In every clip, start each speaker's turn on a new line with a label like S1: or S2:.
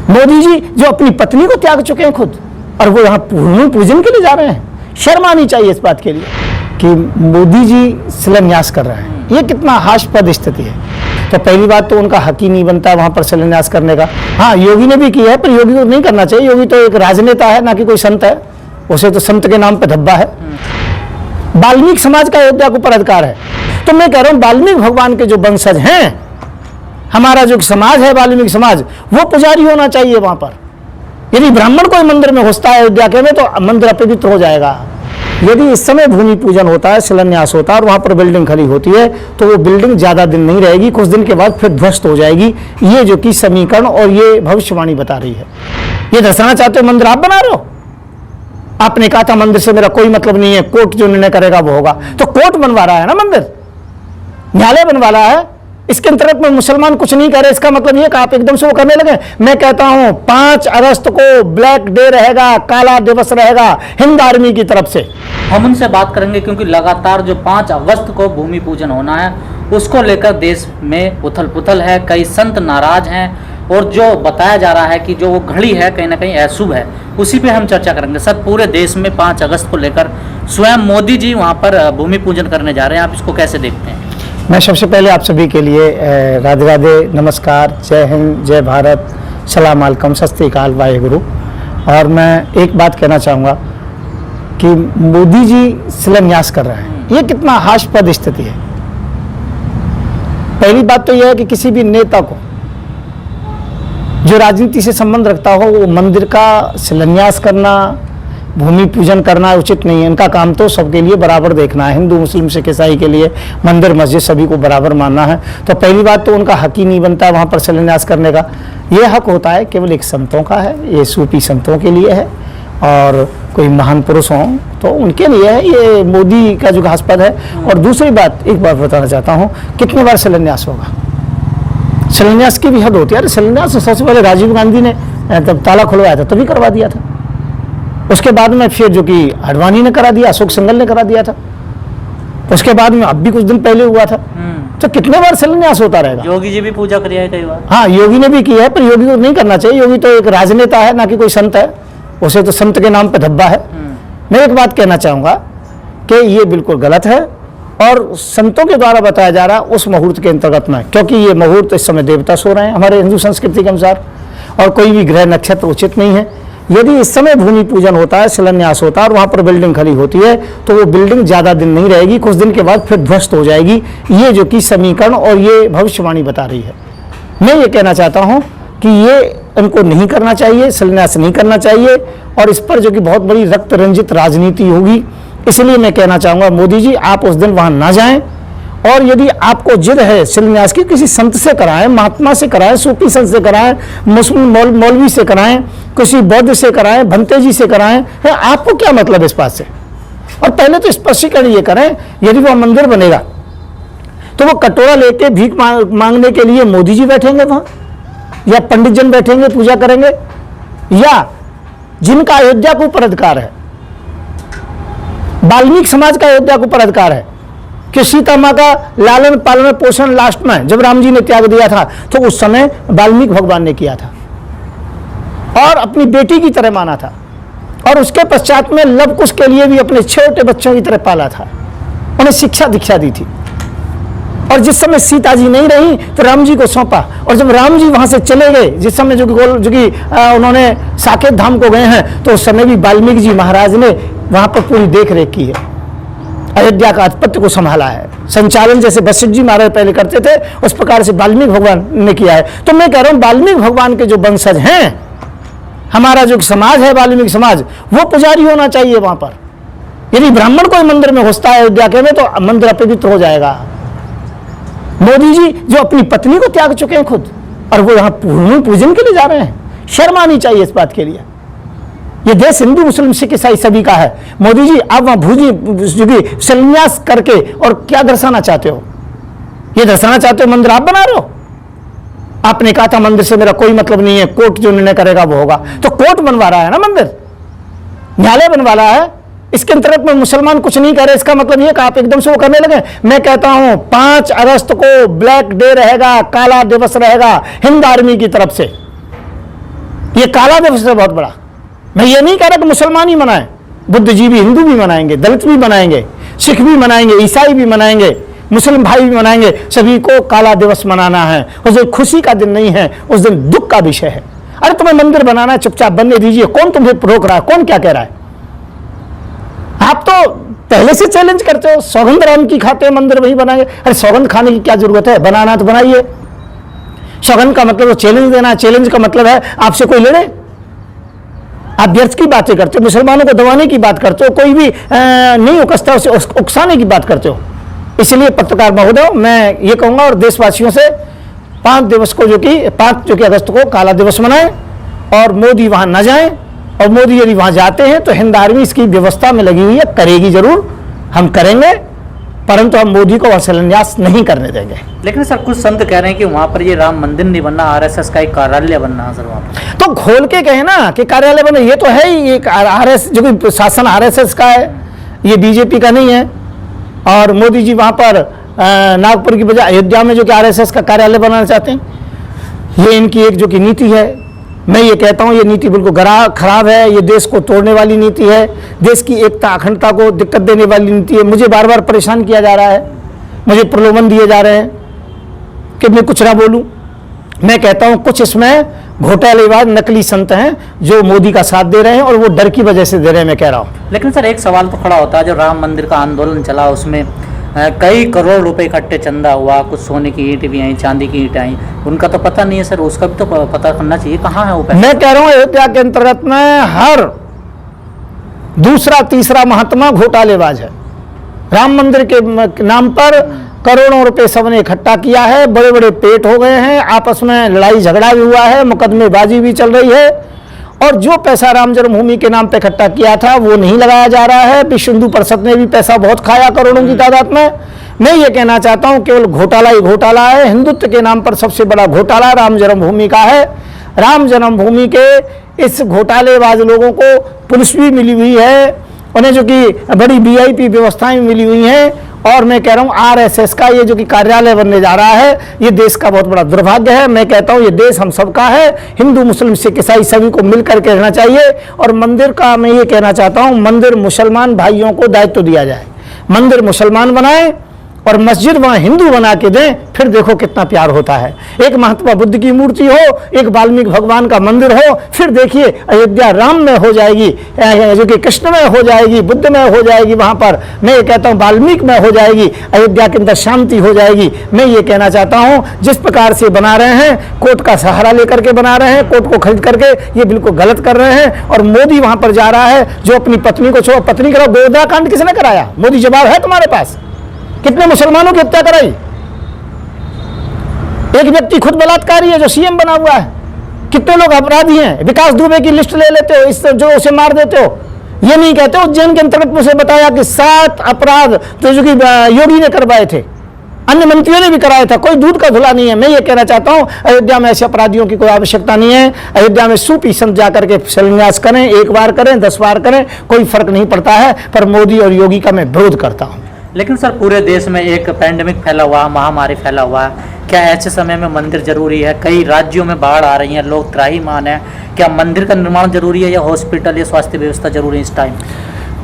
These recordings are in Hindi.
S1: मोदी जी जो अपनी पत्नी को त्याग चुके हैं खुद, और वो यहाँ भूमि पूजन के लिए जा रहे हैं। शर्म आनी चाहिए इस बात के लिए कि मोदी जी शिलान्यास कर रहे हैं। ये कितना हास्यास्पद स्थिति है। तो पहली बात तो उनका हक ही नहीं बनता वहां पर शिलान्यास करने का। हाँ, योगी ने भी किया है, पर योगी को नहीं करना चाहिए। योगी तो एक राजनेता है, ना कि कोई संत है। उसे तो संत के नाम पे धब्बा है। वाल्मीकि समाज का अयोध्या के ऊपर अधिकार है। तो मैं कह रहा हूं वाल्मीकि भगवान के जो वंशज हैं, हमारा जो समाज है वाल्मीकि समाज, वो पुजारी होना चाहिए वहां पर। यदि ब्राह्मण कोई मंदिर में घुसता है अयोध्या के में, तो मंदिर अपवित्र हो जाएगा। यदि इस समय भूमि पूजन होता है, शिलान्यास होता है और वहां पर बिल्डिंग खड़ी होती है, तो वो बिल्डिंग ज्यादा दिन नहीं रहेगी, कुछ दिन के बाद फिर ध्वस्त हो जाएगी। ये जो कि समीकरण और ये भविष्यवाणी बता रही है। ये दर्शाना चाहते हो मंदिर आप बना रहे हो। आपने कहा था मंदिर से मेरा कोई मतलब नहीं है, कोर्ट जो निर्णय करेगा वो होगा। तो कोर्ट बनवा रहा है ना, मंदिर न्यायालय बनवा रहा है। इसके अंतर्गत में मुसलमान कुछ नहीं करे, इसका मतलब ये कि आप एकदम से वो करने लगे। मैं कहता हूं 5 अगस्त को ब्लैक डे रहेगा, काला दिवस रहेगा हिंद आर्मी की तरफ से।
S2: हम उनसे बात करेंगे, क्योंकि लगातार जो 5 अगस्त को भूमि पूजन होना है, उसको लेकर देश में उथल पुथल है। कई संत नाराज हैं और जो बताया जा रहा है कि जो वो घड़ी है कहीं ना कहीं अशुभ है, उसी पे हम चर्चा करेंगे। सर, पूरे देश में 5 अगस्त को लेकर स्वयं मोदी जी वहाँ पर भूमि पूजन करने जा रहे हैं, आप इसको कैसे देखते हैं?
S1: मैं सबसे पहले आप सभी के लिए राधे राधे, नमस्कार, जय हिंद, जय भारत, सलाम अलैकुम, सत श्री अकाल, वाहेगुरु। और मैं एक बात कहना चाहूँगा कि मोदी जी शिलान्यास कर रहे हैं। ये कितना हास्यास्पद स्थिति है। पहली बात तो यह है कि किसी भी नेता को जो राजनीति से संबंध रखता हो, वो मंदिर का शिलान्यास करना, भूमि पूजन करना उचित नहीं है। इनका काम तो सबके लिए बराबर देखना है। हिंदू, मुस्लिम, सिख, ईसाई के लिए मंदिर, मस्जिद सभी को बराबर मानना है। तो पहली बात तो उनका हक ही नहीं बनता वहाँ पर शिलान्यास करने का। ये हक होता है केवल एक संतों का है, ये सूफी संतों के लिए है, और कोई महान पुरुष हों तो उनके लिए है। ये मोदी का जो घासपद है। और दूसरी बात, एक बात बताना चाहता हूँ, कितनी बार शिलान्यास होगा? शिलान्यास की भी हद होती है। अरे शिलान्यास सबसे पहले राजीव गांधी ने तब ताला खुलवाया था तभी करवा दिया था। उसके बाद में फिर जो कि आडवाणी ने करा दिया, अशोक सिंघल ने करा दिया था। उसके बाद में अब भी कुछ दिन पहले हुआ था। तो कितने बार शिलान्यास होता रहेगा?
S2: योगी जी भी पूजा करी है कई बार।
S1: हाँ, योगी ने भी किया है, पर योगी को नहीं करना चाहिए। योगी तो एक राजनेता है, ना कि कोई संत है। उसे तो संत के नाम पे धब्बा है। मैं एक बात कहना चाहूंगा कि ये बिल्कुल गलत है, और संतों के द्वारा बताया जा रहा है उस मुहूर्त के अंतर्गत में, क्योंकि ये मुहूर्त इस समय देवता सो रहे हैं हमारे हिंदू संस्कृति के अनुसार, और कोई भी ग्रह नक्षत्र उचित नहीं है। यदि इस समय भूमि पूजन होता है, शिलान्यास होता है और वहां पर बिल्डिंग खड़ी होती है, तो वो बिल्डिंग ज्यादा दिन नहीं रहेगी, कुछ दिन के बाद फिर ध्वस्त हो जाएगी। ये जो कि समीकरण और ये भविष्यवाणी बता रही है। मैं ये कहना चाहता हूं कि ये इनको नहीं करना चाहिए, शिलान्यास नहीं करना चाहिए, और इस पर जो कि बहुत बड़ी रक्त रंजित राजनीति होगी। इसलिए मैं कहना चाहूंगा मोदी जी, आप उस दिन वहां ना जाएं, और यदि आपको जिद है शिलान्यास की, किसी संत से कराएं, महात्मा से कराएं, सूफी संत से कराएं, मुस्लिम मौलवी से कराएं, किसी बौद्ध से कराएं, भंते जी से कराएं। आपको क्या मतलब इस बात से? और पहले तो स्पष्टीकरण ये करें, यदि वो मंदिर बनेगा तो वो कटोरा लेके भीख मांगने के लिए मोदी जी बैठेंगे वहां, या पंडित जन बैठेंगे पूजा करेंगे, या जिनका अयोध्या के ऊपर अधिकार है, वाल्मीकि समाज का अयोध्या के ऊपर अधिकार है कि सीता माँ का लालन पालन पोषण लास्ट में जब राम जी ने त्याग दिया था, तो उस समय वाल्मीकि भगवान ने किया था और अपनी बेटी की तरह माना था, और उसके पश्चात में लव कुश के लिए भी अपने छोटे बच्चों की तरह पाला था, उन्हें शिक्षा दीक्षा दी थी। और जिस समय सीता जी नहीं रही तो राम जी को सौंपा, और जब राम जी वहां से चले गए, जिस समय जो कि उन्होंने साकेत धाम को गए हैं, तो उस समय भी वाल्मीकि जी महाराज ने वहां पर पूरी देख रेख की है, अयोध्या का आधिपत्य को संभाला है। संचालन जैसे वशिष्ठ जी महाराज पहले करते थे, उस प्रकार से वाल्मीकि भगवान ने किया है। तो मैं कह रहा हूं वाल्मीकि भगवान के जो वंशज हैं, हमारा जो समाज है वाल्मीकि समाज, वो पुजारी होना चाहिए वहां पर। यदि ब्राह्मण कोई मंदिर में घुसता है अयोध्या के में, तो मंदिर अपवित्र हो जाएगा। मोदी जी जो अपनी पत्नी को त्याग चुके हैं खुद, और वो यहाँ भूमि पूजन के लिए जा रहे हैं। शर्म आनी चाहिए इस बात के लिए। ये देश हिंदू, मुस्लिम, सिख, ईसाई सभी का है। मोदी जी आप वहां भूमि शिलान्यास करके और क्या दर्शाना चाहते हो? ये दर्शाना चाहते हो मंदिर आप बना रहे हो। आपने कहा था मंदिर से मेरा कोई मतलब नहीं है, कोर्ट जो निर्णय करेगा वो होगा। तो कोर्ट बनवा रहा है ना, मंदिर न्यायालय बनवा रहा है। इसके अंतर्गत में मुसलमान कुछ नहीं कह रहे, इसका मतलब ये कि आप एकदम से वो करने लगे। मैं कहता हूं 5 अगस्त को ब्लैक डे रहेगा, काला दिवस रहेगा हिंद आर्मी की तरफ से। ये काला दिवस है बहुत बड़ा। मैं ये नहीं कह रहा कि मुसलमान ही मनाएं, बुद्धिजीवी हिंदू भी मनाएंगे, दलित भी मनाएंगे, सिख भी मनाएंगे, ईसाई भी मनाएंगे, मुस्लिम भाई भी मनाएंगे। सभी को काला दिवस मनाना है। उस दिन खुशी का दिन नहीं है, उस दिन दुख का विषय है। अरे तुम्हें मंदिर बनाना है, चुपचाप बनने दीजिए। कौन तुम्हें रोक रहा है? कौन क्या कह रहा है? आप तो पहले से चैलेंज करते हो, सौगंध राम की खाते हैं मंदिर वही बनाएंगे। अरे सौगंध खाने की क्या जरूरत है? बनाना तो बनाइए। सौगंध का मतलब चैलेंज देना है। चैलेंज का मतलब है आपसे कोई लड़े। आप व्यर्थ की बातें करते हो, मुसलमानों को दबाने की बात करते हो, कोई भी नहीं उकसता उसे उकसाने की बात करते हो। इसलिए पत्रकार महोदय, मैं ये कहूंगा और देशवासियों से 5 दिवस को जो कि 5 अगस्त को काला दिवस मनाएं और मोदी वहां न जाएं। और मोदी यदि वहां जाते हैं तो हिंद आर्मी इसकी व्यवस्था में लगी हुई है, करेगी जरूर, हम करेंगे, परंतु हम मोदी को शिलान्यास नहीं करने देंगे।
S2: लेकिन सर कुछ संत कह रहे हैं कि वहां पर ये राम मंदिर नहीं बनना, आरएसएस का एक कार्यालय बनना है सर वहां पर।
S1: तो खोल के कहे ना कि कार्यालय बने। ये तो है ही एक आरएस, जो कि शासन आरएसएस का है, ये बीजेपी का नहीं है। और मोदी जी वहां पर नागपुर की बजाय अयोध्या में जो कि आरएसएस का कार्यालय बनाना चाहते हैं, ये इनकी एक जो कि नीति है। मैं ये कहता हूं ये नीति बिल्कुल खराब है। ये देश को तोड़ने वाली नीति है, देश की एकता अखंडता को दिक्कत देने वाली नीति है। मुझे बार बार परेशान किया जा रहा है, मुझे प्रलोभन दिए जा रहे हैं कि मैं कुछ ना बोलूं। मैं कहता हूं कुछ इसमें घोटालेबाज नकली संत हैं जो मोदी का साथ दे रहे हैं और वो डर की वजह से दे रहे हैं, मैं कह रहा हूं।
S2: लेकिन सर एक सवाल तो खड़ा होता है, जो राम मंदिर का आंदोलन चला उसमें कई करोड़ रुपए इकट्ठे चंदा हुआ, कुछ सोने की ईंट भी आई, चांदी की ईंट आई, उनका तो पता नहीं है सर, उसका भी तो पता करना चाहिए कहाँ है वो पैसा।
S1: मैं कह रहा हूं अयोध्या के अंतर्गत में हर दूसरा तीसरा महात्मा घोटालेबाज है। राम मंदिर के नाम पर करोड़ों रुपए सबने इकट्ठा किया है, बड़े बड़े पेट हो गए हैं, आपस में लड़ाई झगड़ा भी हुआ है, मुकदमेबाजी भी चल रही है। और जो पैसा राम जन्मभूमि के नाम पे इकट्ठा किया था वो नहीं लगाया जा रहा है। विश्व हिंदू परिषद ने भी पैसा बहुत खाया, करोड़ों की तादाद में। मैं ये कहना चाहता हूं केवल घोटाला ही घोटाला है। हिंदुत्व के नाम पर सबसे बड़ा घोटाला राम जन्मभूमि का है। राम जन्मभूमि के इस घोटालेबाज लोगों को पुलिस भी मिली हुई है, उन्हें जो कि बड़ी वीआईपी व्यवस्थाएं मिली हुई हैं। और मैं कह रहा हूं आरएसएस का ये जो कि कार्यालय बनने जा रहा है, ये देश का बहुत बड़ा दुर्भाग्य है। मैं कहता हूं ये देश हम सबका है, हिंदू मुस्लिम सिख ईसाई सभी को मिलकर के रहना चाहिए। और मंदिर का मैं ये कहना चाहता हूं मंदिर मुसलमान भाइयों को दायित्व दिया जाए, मंदिर मुसलमान बनाएं और मस्जिद वहां हिंदू बना के दें, फिर देखो कितना प्यार होता है। एक महात्मा बुद्ध की मूर्ति हो, एक वाल्मीकि भगवान का मंदिर हो, फिर देखिए अयोध्या राम में हो जाएगी, जो कि कृष्ण में हो जाएगी, बुद्ध में हो जाएगी। वहां पर मैं ये कहता हूं वाल्मीकि में हो जाएगी, अयोध्या के अंदर शांति हो जाएगी। मैं ये कहना चाहता हूं जिस प्रकार से बना रहे हैं, कोर्ट का सहारा लेकर के बना रहे हैं, कोर्ट को खरीद करके, ये बिल्कुल गलत कर रहे हैं। और मोदी वहां पर जा रहा है जो अपनी पत्नी को छोड़, पत्नी करो, गोदा कांड किसने कराया? मोदी जवाब है तुम्हारे पास? कितने मुसलमानों की हत्या कराई? एक व्यक्ति खुद बलात्कारी है जो सीएम बना हुआ है। कितने लोग अपराधी हैं? विकास दुबे की लिस्ट ले लेते हो, इस जो उसे मार देते हो। ये नहीं कहते हो उज्जैन के अंतर्गत मुझे बताया कि 7 अपराध तो जो कि योगी ने करवाए थे, अन्य मंत्रियों ने भी कराया था, कोई दूध का धुला नहीं है। मैं ये कहना चाहता हूं अयोध्या में ऐसे अपराधियों की कोई आवश्यकता नहीं है। अयोध्या में सूफी संत जाकर के शिलान्यास करें, 1 बार करें, 10 बार करें, कोई फर्क नहीं पड़ता है। पर मोदी और योगी का मैं विरोध करता हूं।
S2: लेकिन सर पूरे देश में एक पैंडेमिक फैला हुआ, महामारी फैला हुआ है, क्या ऐसे समय में मंदिर जरूरी है? कई राज्यों में बाढ़ आ रही है, लोग त्राहिमाम है, क्या मंदिर का निर्माण जरूरी है या हॉस्पिटल या स्वास्थ्य व्यवस्था जरूरी है इस टाइम?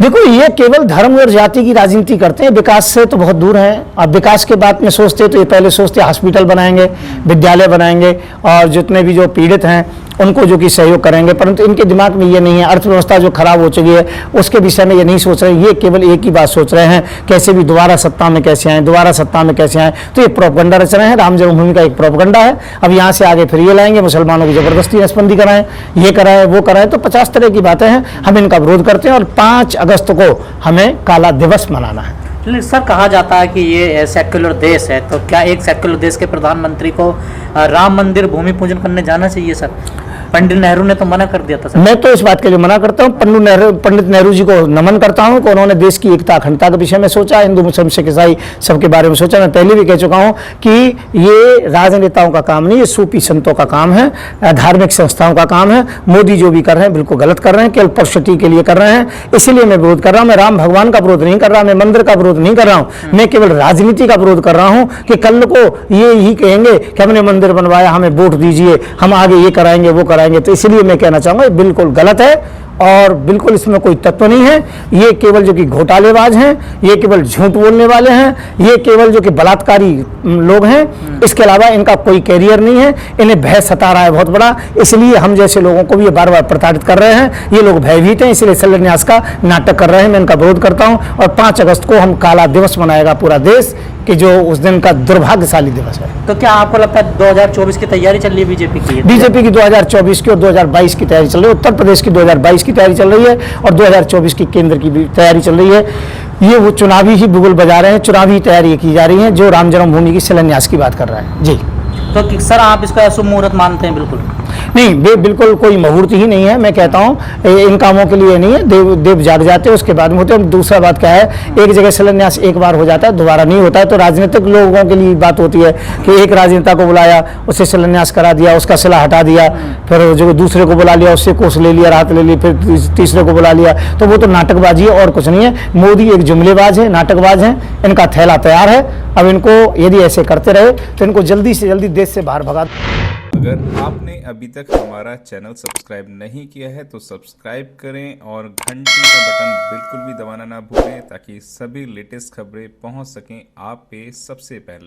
S1: देखो ये केवल धर्म और जाति की राजनीति करते हैं, विकास से तो बहुत दूर हैं। अब विकास के बात में सोचते तो ये पहले सोचते हॉस्पिटल बनाएंगे, विद्यालय बनाएंगे और जितने भी जो पीड़ित हैं उनको जो कि सहयोग करेंगे, परंतु इनके दिमाग में ये नहीं है। अर्थव्यवस्था जो खराब हो चुकी है उसके विषय में ये नहीं सोच रहे, ये केवल एक ही बात सोच रहे हैं कैसे भी दोबारा सत्ता में कैसे आए, दोबारा सत्ता में कैसे आए। तो ये प्रोपगंडा रच रहे हैं, राम जन्मभूमि का एक प्रोपगंडा है। अब यहाँ से आगे फिर ये लाएंगे, मुसलमानों की जबरदस्ती नसबंदी कराएं, ये कराएं, वो कराएं, तो 50 तरह की बातें हैं। हम इनका विरोध करते हैं और 5 अगस्त को हमें काला दिवस मनाना है।
S2: सर कहा जाता है कि ये सेक्युलर देश है, तो क्या एक सेक्युलर देश के प्रधानमंत्री को राम मंदिर भूमि पूजन करने जाना चाहिए सर? पंडित नेहरू ने तो मना कर दिया था सर।
S1: मैं तो इस बात के लिए मना करता हूँ। पंडित नेहरू जी को नमन करता हूँ कि उन्होंने देश की एकता अखंडता के विषय में सोचा, हिंदू मुस्लिम सिख ईसाई सबके बारे में सोचा। मैं पहले भी कह चुका हूँ कि ये राजनेताओं का काम नहीं, ये सूफी संतों का काम है, धार्मिक संस्थाओं का काम है। मोदी जो भी कर रहे हैं बिल्कुल गलत कर रहे हैं, केवल पब्लिसिटी के लिए कर रहे हैं, इसीलिए मैं विरोध कर रहा हूँ। मैं राम भगवान का विरोध नहीं कर रहा, मैं मंदिर का विरोध नहीं कर रहा हूँ, मैं केवल राजनीति का विरोध कर रहा हूँ कि कल को ये ही कहेंगे कि हमने मंदिर बनवाया, हमें वोट दीजिए, हम आगे ये कराएंगे वो कराएंगे। तो इसलिए मैं कहना चाहूँगा ये बिल्कुल गलत है और बिल्कुल इसमें कोई तत्व नहीं है। ये केवल जो कि घोटालेबाज हैं, ये केवल झूठ बोलने वाले हैं, ये केवल जो कि बलात्कारी लोग हैं, इसके अलावा इनका कोई कैरियर नहीं है। इन्हें भय सता रहा है बहुत बड़ा, इसलिए हम जैसे लोगों को भी ये बार बार प्रताड़ित कर रहे हैं। ये लोग भयभीत हैं, इसलिए शिलान्यास का नाटक कर रहे हैं। मैं इनका विरोध करता हूँ और 5 अगस्त को हम काला दिवस मनाएगा पूरा देश, कि जो उस दिन का दुर्भाग्यशाली दिवस है।
S2: तो क्या आपको लगता है 2024 की तैयारी चल रही है बीजेपी की?
S1: बीजेपी की 2024 की और 2022 की तैयारी चल रही है। उत्तर प्रदेश की 2022 की तैयारी चल रही है और 2024 की केंद्र की भी तैयारी चल रही है। ये वो चुनावी ही बिगुल बजा रहे हैं, चुनावी तैयारी की जा रही है, जो राम जन्मभूमि की शिलान्यास की बात कर रहा है। जी
S2: तो सर आप इसको अशुभ मुहूर्त मानते हैं? बिल्कुल
S1: नहीं, बिल्कुल कोई मुहूर्त ही नहीं है। मैं कहता हूँ इन कामों के लिए नहीं है, देव जाग जाते हैं उसके बाद में होते हैं। दूसरा बात क्या है, एक जगह शिलान्यास एक बार हो जाता है, दोबारा नहीं होता है। तो राजनीतिक लोगों के लिए बात होती है कि एक राजनेता को बुलाया, उससे शिलान्यास करा दिया, उसका शिला हटा दिया, फिर जो दूसरे को बुला लिया, उससे कोस ले लिया, राहत ले ली, फिर तीसरे को बुला लिया। तो वो तो नाटकबाजी है और कुछ नहीं है। मोदी एक जुमलेबाज है, नाटकबाज है, इनका थैला तैयार है। अब इनको यदि ऐसे करते रहे तो इनको जल्दी से जल्दी देश से बाहर भगा।
S3: अगर आपने अभी तक हमारा चैनल सब्सक्राइब नहीं किया है तो सब्सक्राइब करें और घंटी का बटन बिल्कुल भी दबाना ना भूलें, ताकि सभी लेटेस्ट खबरें पहुंच सकें आप पे सबसे पहले।